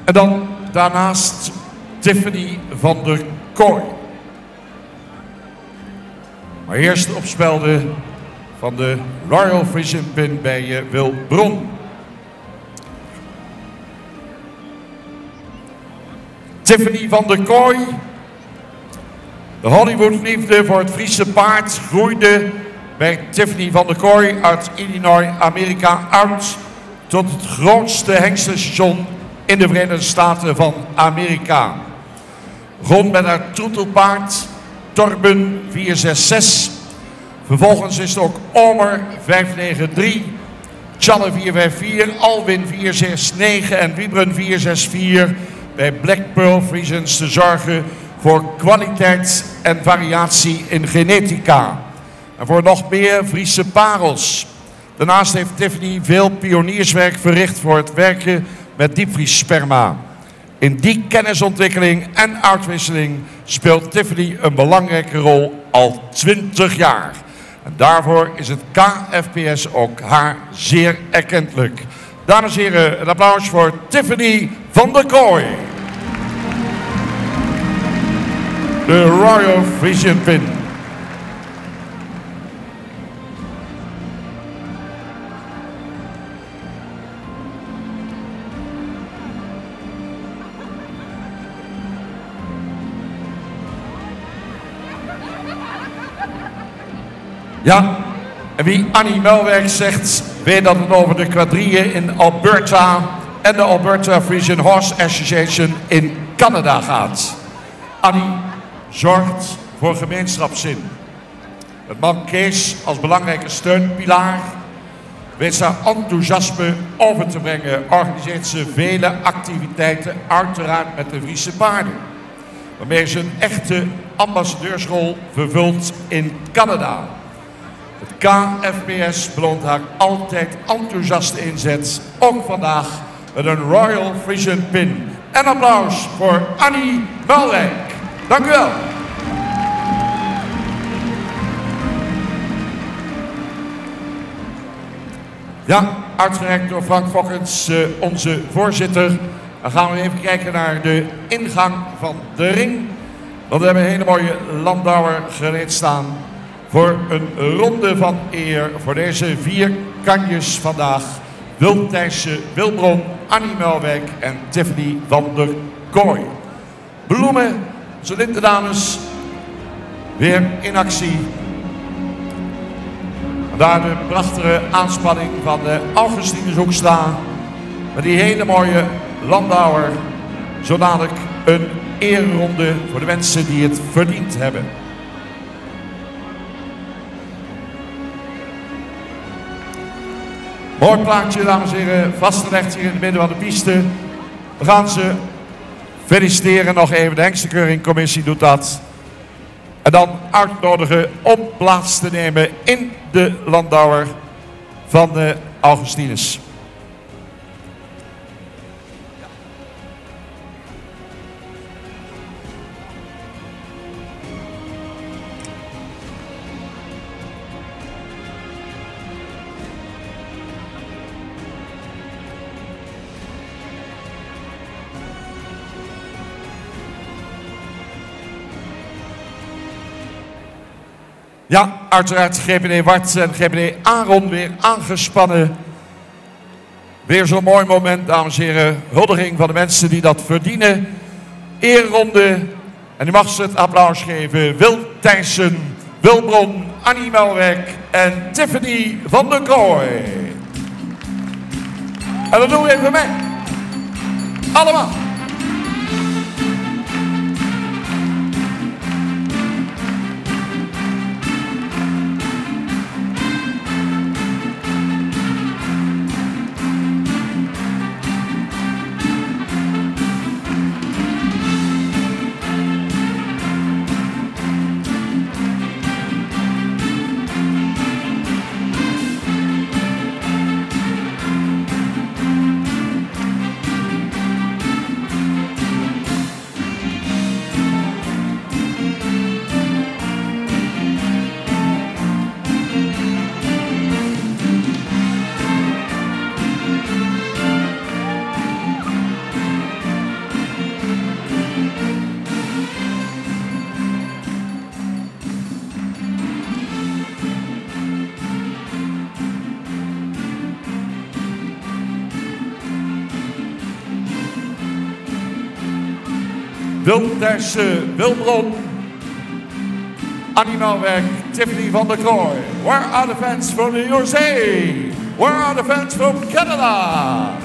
En dan daarnaast Tiffany van der Kooi. Maar eerst de opspelde van de Royal Frisian Pin bij Wil Bron. Tiffany van der Kooi. De Hollywoodliefde voor het Friese paard groeide bij Tiffany van der Kooi uit Illinois, Amerika uit tot het grootste hengstenstation in de Verenigde Staten van Amerika. Begon met haar troetelpaard Torben 466. Vervolgens is het ook Omer 593, Challe 454, Alwin 469 en Wiebren 464 bij Black Pearl Friesians te zorgen voor kwaliteit en variatie in genetica. En voor nog meer Friese parels. Daarnaast heeft Tiffany veel pionierswerk verricht voor het werken met diepvriessperma. In die kennisontwikkeling en uitwisseling speelt Tiffany een belangrijke rol al 20 jaar. En daarvoor is het KFPS ook haar zeer erkentelijk. Dames en heren, een applaus voor Tiffany van der Kooi. De Royal Frisian Pin. Ja, en wie Annie Melwerk zegt, weet dat het over de quadrille in Alberta en de Alberta Frisian Horse Association in Canada gaat. Annie zorgt voor gemeenschapszin. Het man Kees als belangrijke steunpilaar weet zijn enthousiasme over te brengen, organiseert ze vele activiteiten, uiteraard met de Friese paarden, waarmee ze een echte ambassadeursrol vervult in Canada. Het KFPS beloont haar altijd enthousiaste inzet, ook vandaag met een Royal Frisian Pin. En applaus voor Annie Melwerk. Dank u wel. Ja, uitgereikt door Frank Fokkens, onze voorzitter. Dan gaan we even kijken naar de ingang van de ring. Want we hebben een hele mooie landauer gereed staan voor een ronde van eer voor deze 4 kanjes vandaag. Wil Thijssen, Wil Bron, Annie Melwerk en Tiffany van der Kooi. Bloemen, onze lindendames, weer in actie. Daar de prachtige aanspanning van de Augustinus Hoekstra. Met die hele mooie landauer. Zo dadelijk een eerronde voor de mensen die het verdiend hebben. Mooi plaatje, dames en heren, vastgelegd hier in het midden van de piste. We gaan ze feliciteren, nog even de hengstenkeuringcommissie doet dat. En dan uitnodigen om plaats te nemen in de landauer van de Augustinus. Ja, uiteraard GPD Wart en GPD Aaron weer aangespannen. Weer zo'n mooi moment, dames en heren. Huldiging van de mensen die dat verdienen. Eerronde. En u mag ze het applaus geven. Wil Thijssen, Wil Bron, Annie Melwerk en Tiffany van der Kooi. En dat doen we even mee. Allemaal. Wilderse Wilbron. Animaalwerk Tiffany van der Kooi. Where are the fans from the USA? Where are the fans from Canada?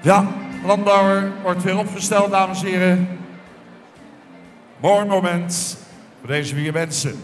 Ja, Landauer wordt weer opgesteld, dames en heren. Mooi moment voor deze 4 mensen.